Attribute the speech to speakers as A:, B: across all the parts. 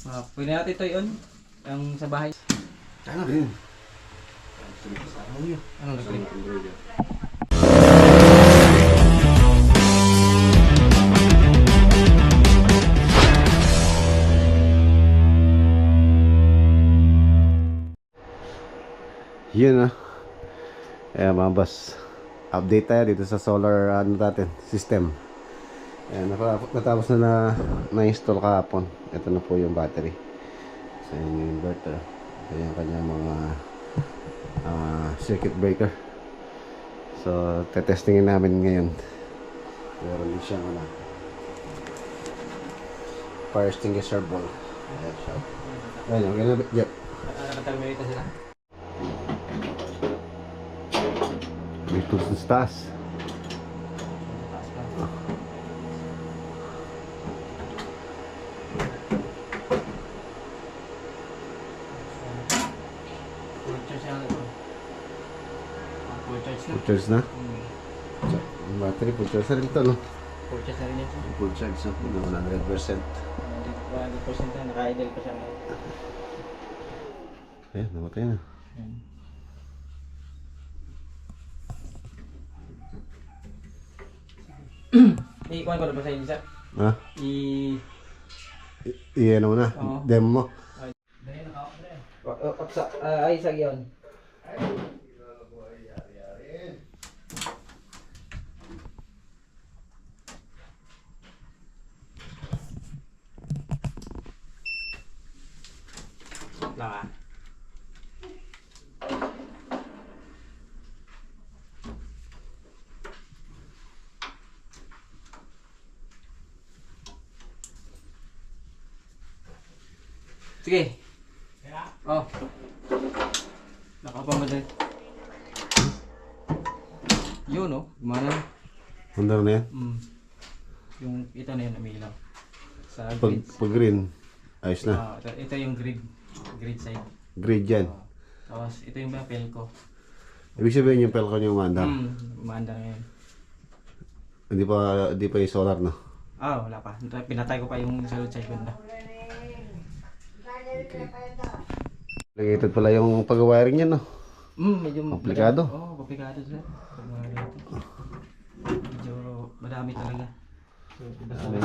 A: Pwede natin ito yun. Ang sa bahay.
B: Ano rin?
A: Ano nagkali?
B: Yun na. Ayan mga boss. Update tayo dito sa solar natin, system. Ayan, natapos na-install kahapon. Ito na po yung battery. So yun yung inverter. Ito yung kanyang mga circuit breaker. So tetestingin namin ngayon. Meron din siyang fire extinguisher ball. Ayan siya. Ayan yung ganun. Yep.
A: Nakaterminate sila.
B: Dito sa taas. Full charge na? Yung battery, full charge na rin ito, no?
A: Full charge na rin yan.
B: Full charge na, 100%.
A: 100% na, naka-idle pa siya ngayon.
B: Ayan, namatay na.
A: Ikuhan ko na ba sa inyo, sir?
B: Ha? Iyan mo na?
A: Oo.
B: Demo mo?
A: Ay, sa yun. Lang. Sige. Oh. Nakapa mo dyan. Yun, oh. Gumana na.
B: Mandar na yan?
A: Yung ito na yun, umilaw. Sa
B: Pag green, ayos na.
A: Ito yung grid side.
B: Grid yan.
A: Tapos ito yung papel ko.
B: Ibig sabihin yung pelcon yung mandar.
A: Umaanda na yun.
B: Hindi pa yung solar, no?
A: Wala pa. Pinatay ko pa yung solid side banda.
B: Lagated pala yung pag-wiring niya, no?
A: Medyo
B: komplikado.
A: Komplikado sir. Medyo madami talaga.
B: Madami.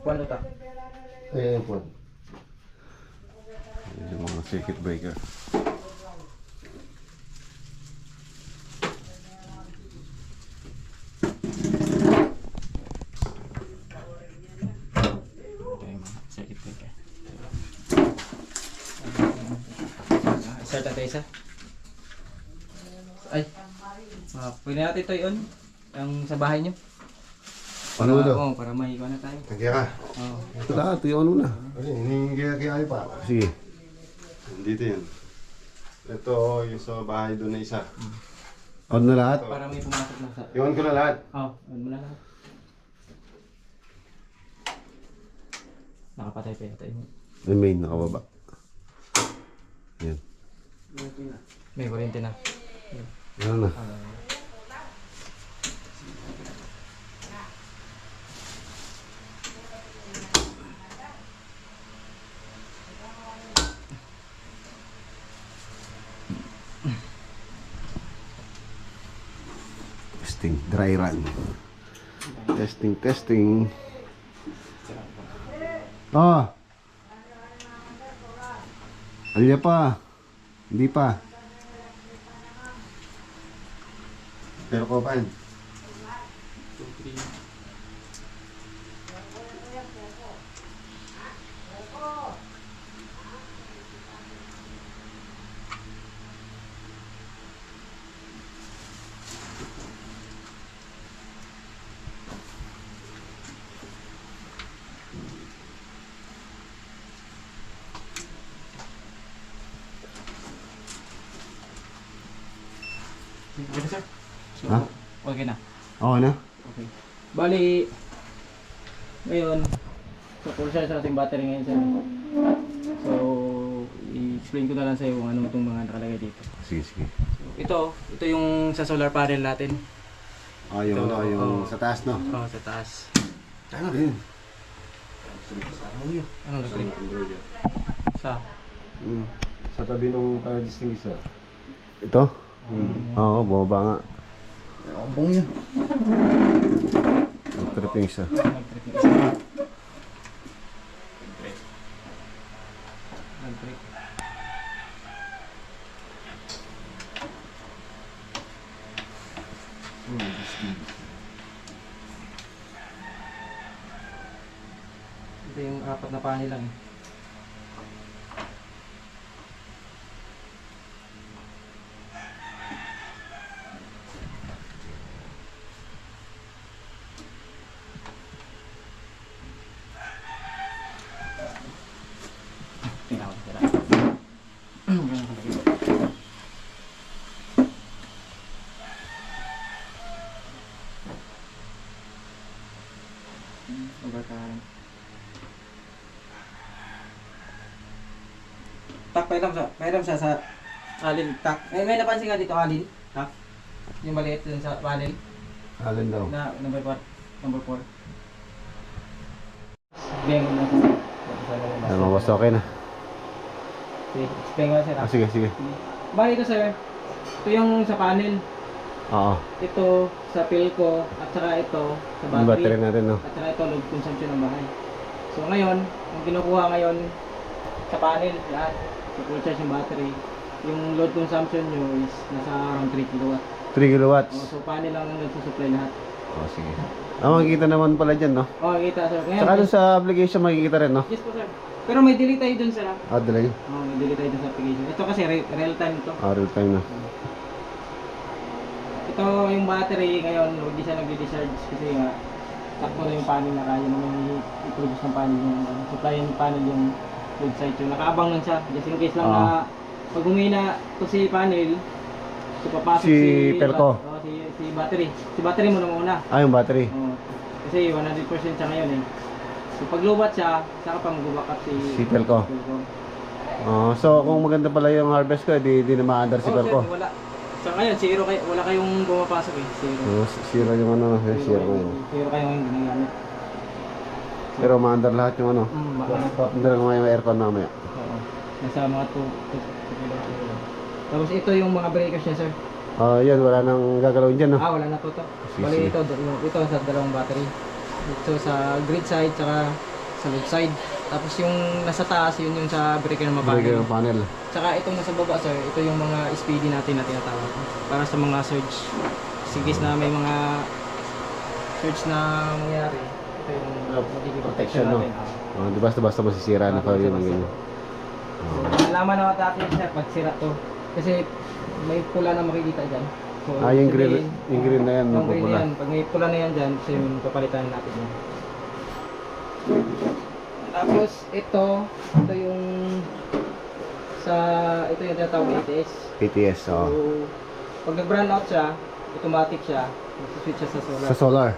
A: Kuano ta?
B: Ayan po. Yung mga circuit breaker.
A: Circuit breaker. Start natin isa. Ay. Pwede natin ito yun. Ang sa bahay nyo.
B: Ano daw?
A: Para may iwan na tayo.
C: Kaya ka?
B: Ito lahat, yung ano na.
C: Kasi hiningi kaya pa.
B: Sige.
C: Dito yun. Ito yung sa bahay doon na isa.
B: On na lahat?
A: Para may pumasok na sa...
C: Iwan ko na lahat.
A: On mo na lahat. Nakapatay pa yata yun.
B: Yung main, nakababa. Yan.
A: May kuryente na.
B: Ano na? Testing, dry run. Testing. Alya pa. Hindi pa.
C: Pero ko pa yun.
A: Okay, sir. So,
B: Ha?
A: okay na.
B: Okay na?
A: Okay. Bali, ngayon, so full charge sa ating battery ngayon, sir. So, i-explain ko na lang sa iyo kung ano itong mga nakalagay dito.
B: Sige, sige.
A: Ito yung sa solar panel natin.
B: Oh, yung,
A: Ito,
B: ano, yung
A: oh.
B: sa taas, no?
A: Oh, sa taas.
B: Ano rin?
A: Ano nag-click? Sa?
C: Sa tabi ng fire extinguisher.
B: Ito? Oo, bumaba nga.
C: Ang bong niya.
B: Tripping siya.
A: Nag-click yung isa. Nag-click. Ito yung 4 na panel lang eh. Tingnan ko sila. Overtime. Tak, pairam siya sa alin. Tak. May napansin ka dito alin? Tak. Yung maliit dun sa panel.
B: Alin daw?
A: Na number 4. Number 4. Beng na.
B: Ano, boss, okay na.
A: Sige, explain ko sir.
B: Ah, sige, sige.
A: Bali ito sir. Ito yung sa panel.
B: Oo.
A: Ito sa Philco at saka ito sa
B: Yung battery
A: battery.
B: natin, no?
A: At saka ito load consumption ng bahay. So ngayon, ang kinukuha ngayon sa panel lahat. So full charge yung battery. Yung load consumption nyo is nasa around 3 kW.
B: 3 kilowatts.
A: So panel lang ang nagsusupply lahat.
B: Oh, sige. Ah, makikita naman pala dyan, no?
A: Kita sir. Ngayon,
B: Saka dun sa application makikita rin, no?
A: yes po sir. Pero may delay tayo dun sir.
B: Ah, dali.
A: May delay tayo dun sa application. Ito kasi real time ito.
B: Ah, real time na.
A: Ito yung battery ngayon, hindi siya nagdi-discharge kasi nga sakto na yung panel na kaya naman i-produce ng panel yung supply yung panel yung load site yung nakaabang lang siya just in case lang na pag humina to si panel so papasok
B: Si Philco.
A: si battery muna muna.
B: Ah, yung battery.
A: Kasi 100% siya ngayon eh. So pag lubat siya, saka pa mag-back up
B: Si Philco. Oh, so kung maganda pala yung harvest ko, di na ma-under si Philco.
A: Sir, wala. So ngayon, zero kayo, wala kayong bumapasok eh. Zero.
B: Zero yung ano, zero ngayon.
A: Zero kayong yung ginagamit.
B: Pero ma-under lahat yung ano. Under lang yung aircon mamaya.
A: Oo. Nasa mga 2 kilo. Tapos ito yung mga breakers niya, sir.
B: Ah, yan, wala nang gagalawin dyan, no?
A: Wala na to.
B: Sige,
A: Bali
B: sige.
A: ito sa dalawang battery. Ito sa grid side, tsaka sa load side. Tapos yung nasa taas, yun yung sa breaker ng
B: Breaker
A: mapanel.
B: ng panel.
A: Tsaka itong nasa baba, sir, ito yung mga SPD natin na tinatawag. Para sa mga surge. Sige na may mga surge na mangyari. Ito yung magiging protection
B: no?
A: natin.
B: Oh, di basta masisira na pa yun ang ganyan.
A: Malaman naman natin sir pag sira to. Kasi may pula na makikita dyan. So,
B: Ah, yung
A: sabihin,
B: green na yan,
A: yung green
B: mapupula.
A: na yan. Pag may pula na yan dyan, so yung papalitan natin yan. Tapos ito yung ito yung tinatawag na ATS.
B: ATS,
A: So,
B: oh.
A: pag nag-brown out siya, automatic siya, mag-switch siya sa solar.
B: Sa solar.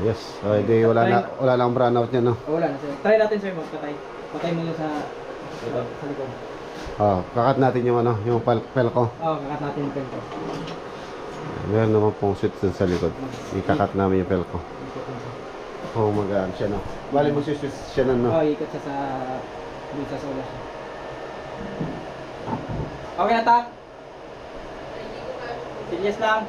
B: Ayos. So, di wala lang brownout niya, no?
A: Wala na sir. Try natin sir magpatay. Patay mo lang sa likod.
B: Oh, kakat natin yung ano, yung Philco.
A: Kakat natin yung pen ko.
B: Meron naman pong switch dun sa likod. Ikakat namin yung Philco. Oh, magaan siya, no? Bali mo switch siya nun, no?
A: Ikot siya sa dun sa solar. Okay na, Tak? Serious lang.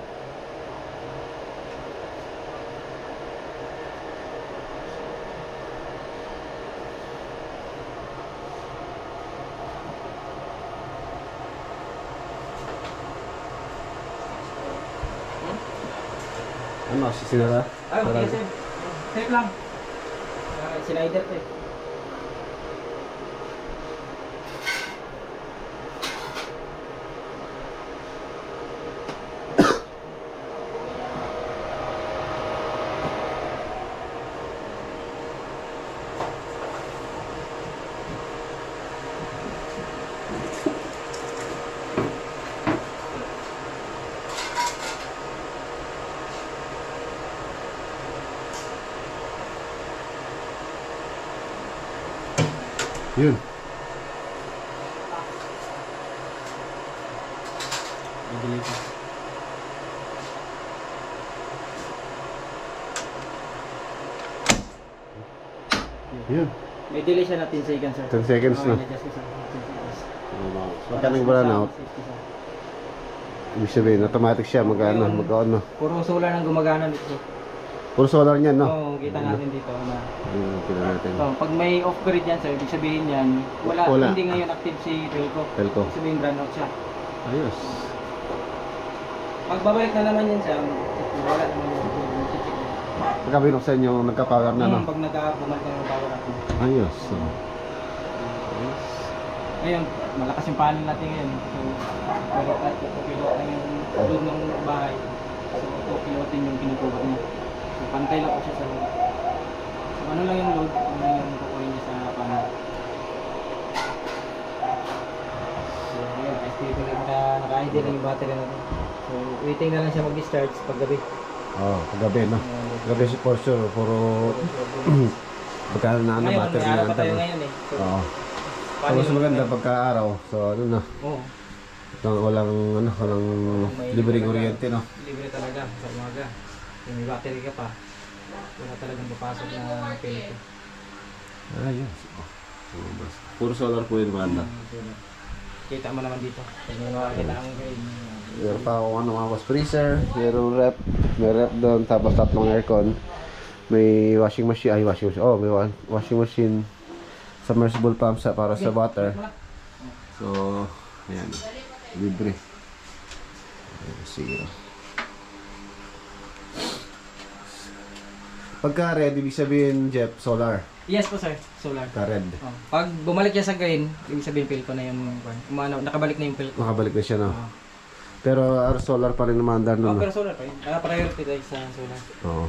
B: Ano, sinara?
A: Okay, sir. Safe lang. Slider to eh.
B: Yun.
A: May delay pa.
B: Yun.
A: May delay siya na 10 seconds sir.
B: 10 seconds na.
A: I-adjust ko sa 10 seconds.
B: So, pagka nag-burn out, ibig sabihin, automatic siya, mag-on na.
A: Puro solar nang gumagana dito sir.
B: Puro solar niyan, no?
A: Oo, kita natin dito na.
B: Ayun, kita natin.
A: So, pag may off-grid yan sir, ibig sabihin yan,
B: Wala.
A: hindi ngayon active si Pelco.
B: Pelco.
A: Ibig sabihin brand out siya.
B: Ayos.
A: Pag babalik na naman yan siya, wala naman yung check.
B: Pagka binuksan yung nagka-power na, no?
A: Pag bumalik na yung power natin.
B: Ayos. So. Ayos.
A: Ngayon, malakas yung panel natin ngayon. So, pero at pilot na yung load ng bahay. So, pilotin yung kinukuha niya. So, pantay lang po siya sa load. So, ano lang yung load, ano lang yung kukuhin niya sa panel. So, ngayon, STP lang naka-ID lang yung battery natin. So, waiting na lang siya mag-discharge paggabi.
B: Oh, kagabi, no? Kagabi si for sure, puro pagka na ano,
A: Ngayon,
B: battery
A: may araw
B: na
A: pa tayo
B: ano.
A: ngayon eh. So,
B: Oo. So,
A: paano
B: mas
A: yung-
B: maganda pagka araw. So, ano na,
A: Oo,
B: walang libreng kuryente, no?
A: libre talaga sa umaga. Kung may battery ka pa, wala talagang papasok na pelito.
B: Ayos. Puro solar po yun, maganda.
A: Kita mo naman dito. Pag may makakita ang grade.
B: Meron pa ako mga was freezer, mayroong rep, may rep doon, tapos tatlong aircon. May washing machine, oh, may washing machine, submersible pump para sa water. So, ayan, libre. Ayan, sige. Pagka red, ibig sabihin, Jeff, solar.
A: Yes po sir, solar.
B: Pagka red.
A: Oh. Pag bumalik niya sa green, ibig sabihin pelko na yung nakabalik na yung pelko.
B: Makabalik na siya, no?
A: Oh.
B: Pero solar pa rin naman dar
A: Oh,
B: nun, no?
A: pero solar pa yun. Priority tayo sa solar.
B: Oo.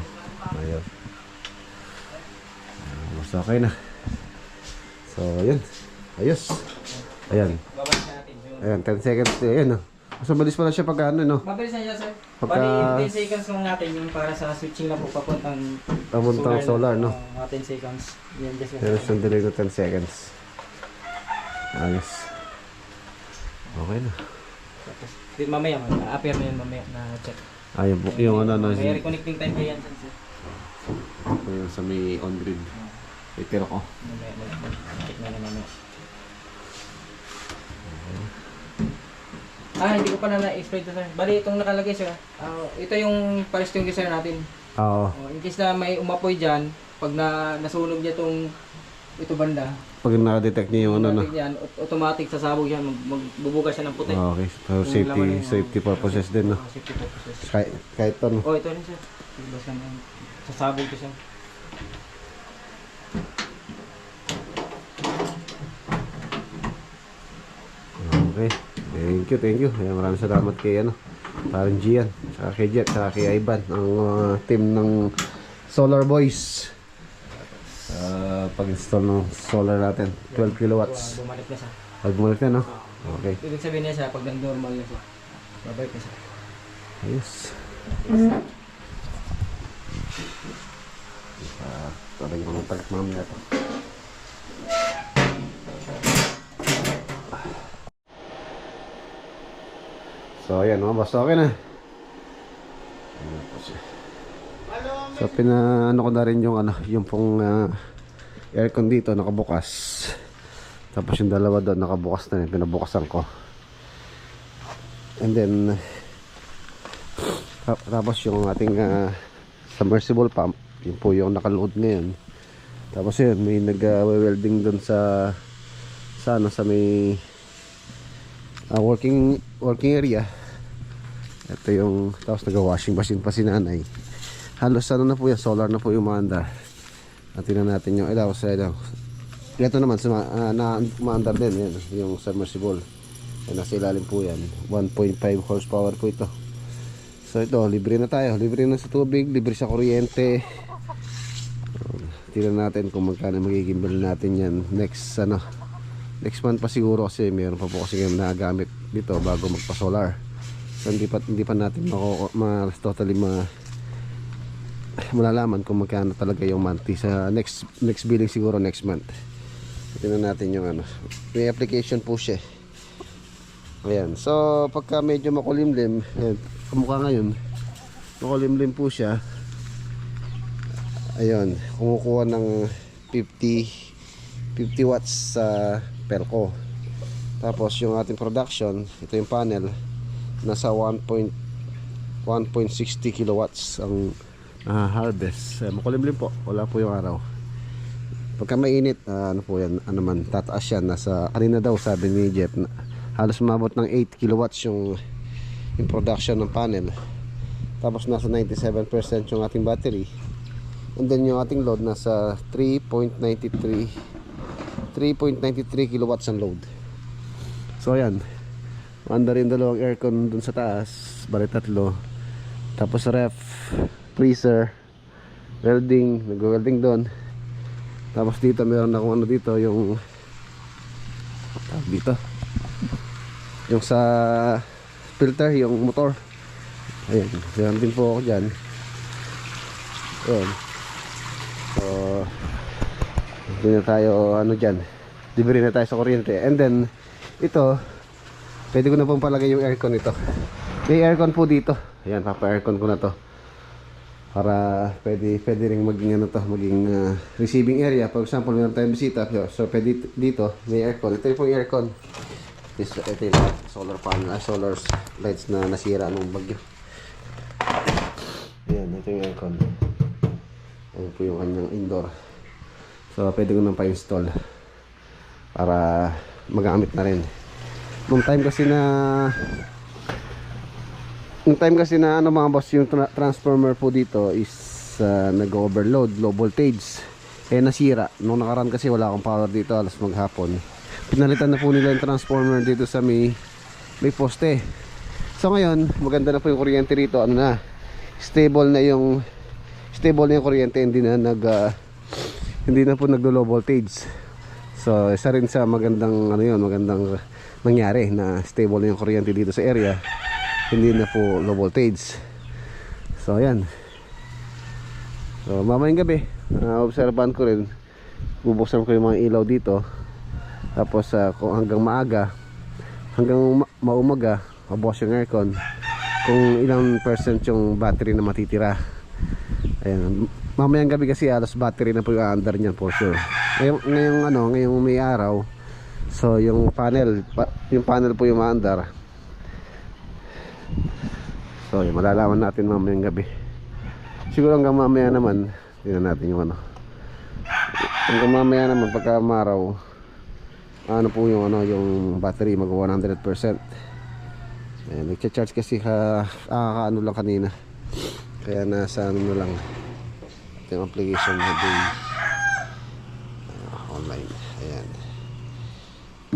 B: Ayun. Mas okay na. So, ayun. Ayos. Ayan.
A: Babalik na natin yung...
B: Ayan, 10 seconds. Ayan, no? Mas mabilis pala siya pagka ano, no?
A: Mabilis na siya sir.
B: Pagka-
A: Bali 10 seconds lang natin yung para sa switching na po papuntang
B: Pamuntang solar, no?
A: Mga 10 seconds. Yan, just
B: Meron siyang delay na 10 seconds. Ayos. Okay na.
A: Tapos, din mamaya, appear na yun mamaya na check.
B: Ayun po. Yung ano, no?
A: May reconnecting time kayo yan sir.
B: Yung sa may on-grid. Itiro ko.
A: Mamaya, check na mamaya. Hindi ko pala na-explain to sir. Bali, itong nakalagay sir. Ito yung pares yung design natin.
B: Oo.
A: In case na may umapoy dyan, pag nasunog niya itong ito banda,
B: Pag na-detect niya yung ano, no?
A: automatic yan, automatic sasabog yan, magbubuga siya ng puti.
B: Okay. So,
A: Yung laman na yun,
B: safety purposes din, no?
A: Safety purposes.
B: Kahit ano.
A: Oh, ito rin sir. Ilabas naman. Sasabog ko siya.
B: Okay. Thank you. Ayan, maraming salamat kay ano, parang Gian, saka kay Jet, saka kay Ivan, ang team ng Solar Boys. Pag-install ng solar natin, 12 kilowatts.
A: Bumalik na siya.
B: Pag bumalik na, no? Okay.
A: Ibig sabihin niya siya, pag nag-normal na siya, babalik na siya.
B: Ayos. Talagang mga tagmamaya ito. So ayan mga boss, okay na. Ayan po siya. So pinaano ko na rin yung ano, yung pong aircon dito nakabukas. Tapos yung dalawa doon nakabukas na rin, pinabukasan ko. And then tapos yung ating submersible pump, yun po yung nakaload ngayon. Tapos yun, may nag-welding doon sa ano, sa may working area. Ito yung, tapos nag-washing machine pa si nanay. Halos ano na po yan, solar na po yung maandar. At tingnan natin yung ilaw sa ilaw. Ito naman, maandar din yan, yung submersible. Yan, nasa ilalim po yan. 1.5 horsepower po ito. So ito, libre na tayo. Libre na sa tubig, libre sa kuryente. Tingnan natin kung magkano magiging bill natin yan next month pa siguro, kasi meron pa po kasi ngayon nagagamit dito bago magpa-solar. So hindi pa natin totally malalaman kung magkano talaga yung monthly sa next billing siguro next month. Tingnan natin yung ano. May application po siya. Ayan. So, pagka medyo makulimlim, ayan, kamukha ngayon, makulimlim po siya. Ayun, kumukuha ng 50 watts sa pelco. Tapos yung ating production, ito yung panel, nasa 1.60 kilowatts ang harvest. Makulimlim po, wala po yung araw. Pagka mainit, ano po yan, ano man, tataas yan. Nasa, kanina daw sabi ni Jeff, halos umabot ng 8 kilowatts yung production ng panel. Tapos nasa 97% yung ating battery. And then yung ating load nasa 3.93 kilowatts ang load. So ayan, under rin dalawang aircon dun sa taas, bali 3. Tapos ref, freezer, welding, nag-welding dun. Tapos dito meron akong ano dito, yung dito, yung sa filter, yung motor. Ayan, meron din po ako dyan. Ayan. So hindi na tayo ano dyan, libre na tayo sa kuryente. And then ito, pwede ko na pong palagay yung aircon nito. May aircon po dito. Ayan, papa-aircon ko na to para pwede rin maging ano to, maging receiving area. For example, meron tayong bisita, so pwede dito may aircon. Ito yung pong aircon. Ito yung solar panel, solar lights na nasira nung bagyo. Ayan, ito yung aircon. Ayan po yung kanyang indoor. So pwede ko nang pa-install para magamit na rin. Nung time kasi na ano mga boss, yung transformer po dito is nag-overload, low voltage. Nasira. Nung nakaraan kasi wala akong power dito, alas maghapon. Pinalitan na po nila yung transformer dito sa may poste. So ngayon, maganda na po yung kuryente rito. Ano na, stable na yung kuryente, hindi na po naglo-low voltage. So isa rin sa magandang magandang nangyari na stable na yung kuryente dito sa area. Hindi na po low voltage. So ayan. So mamayang gabi, obserbahan ko rin, bubuksan ko yung mga ilaw dito. Tapos kung hanggang maaga, hanggang maumaga, mabukas yung aircon. Kung ilang percent yung battery na matitira. Ayan. Mamayang gabi kasi alas battery na po yung under niyan for sure. Ngayong may araw, so yung panel po yung maandar. So yun, malalaman natin mamayang gabi. Siguro hanggang mamaya naman, tingnan natin yung hanggang mamaya naman pagka maraw, ano po yung yung battery mag 100%. Nagcha-charge kasi ano lang kanina. Kaya nasa ano na lang yung application na online. Ayan.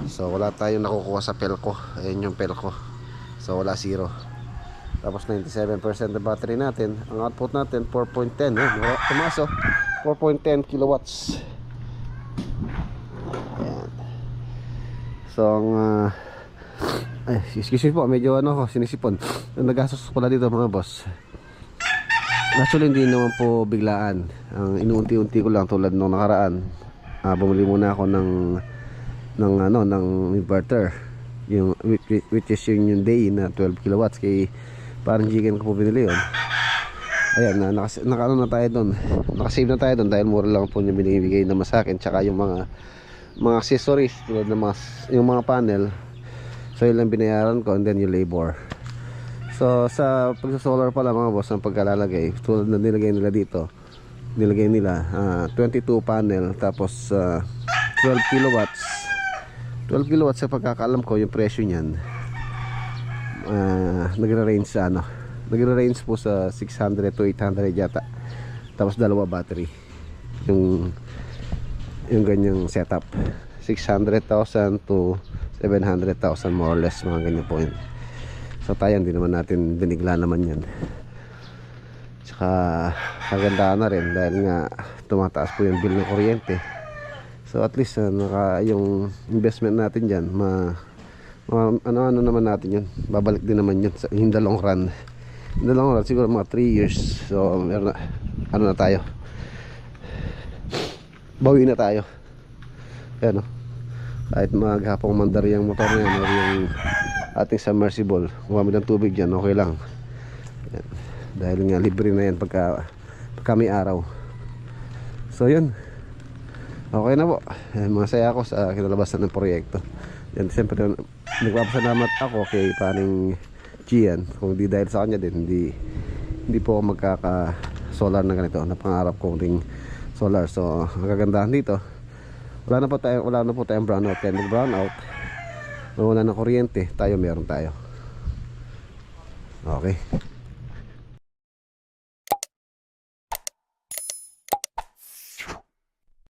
B: So wala tayong nakukuha sa pelco. Ayan yung pelco. So wala, zero. Tapos 97% na battery natin. Ang output natin 4.10. Tumaso 4.10 kilowatts. Ayan. So ang excuse me po, medyo sinisipon. Nagastos pala dito mga boss. Actually hindi naman po biglaan. Ang inuunti-unti ko lang tulad nung nakaraan. Bumili muna ako ng inverter. Yung which is yung day na 12 kilowatts kay parang chicken ko po binili yun. Ayan, naka-ano na tayo doon. Naka-save na tayo doon dahil mura lang po yung binibigay naman sa akin, tsaka yung mga accessories tulad ng yung mga panel. So yun lang binayaran ko, and then yung labor. So sa pagsa-solar pala mga boss, ang pagkalalagay tulad na nilagay nila dito, nilagay nila 22 panel, tapos 12 kilowatts. 12 kilowatts sa pagkakaalam ko yung presyo niyan, nagre-range sa nagre-range po sa 600 to 800 yata. Tapos dalawa battery yung ganyang setup, 600,000 to 700,000 more or less, mga ganyan po yun. So tayo hindi naman natin binigla naman yan. Tsaka kagandaan na rin dahil nga tumataas po yung bill ng kuryente. So at least yung investment natin dyan ano naman natin yun, babalik din naman yun in the long run. In the long run siguro mga 3 years. So na tayo, bawi na tayo. Ayan, kahit maghapong mandar yung motor na yan or yung ating submersible. Gumamit ng tubig dyan, okay lang. Yan. Dahil nga libre na yan pagka may araw. So yun, okay na po. Masaya ako sa kinalabasan ng proyekto. Yan, siyempre nagpapasalamat ako kay paring Gian. Kung di dahil sa kanya din, hindi po ako magkaka-solar na ganito. Napangarap ko ding solar. So ang kagandahan dito, wala na po tayong brownout. Kaya mag-brownout, wala na kuryente, meron tayo. Okay.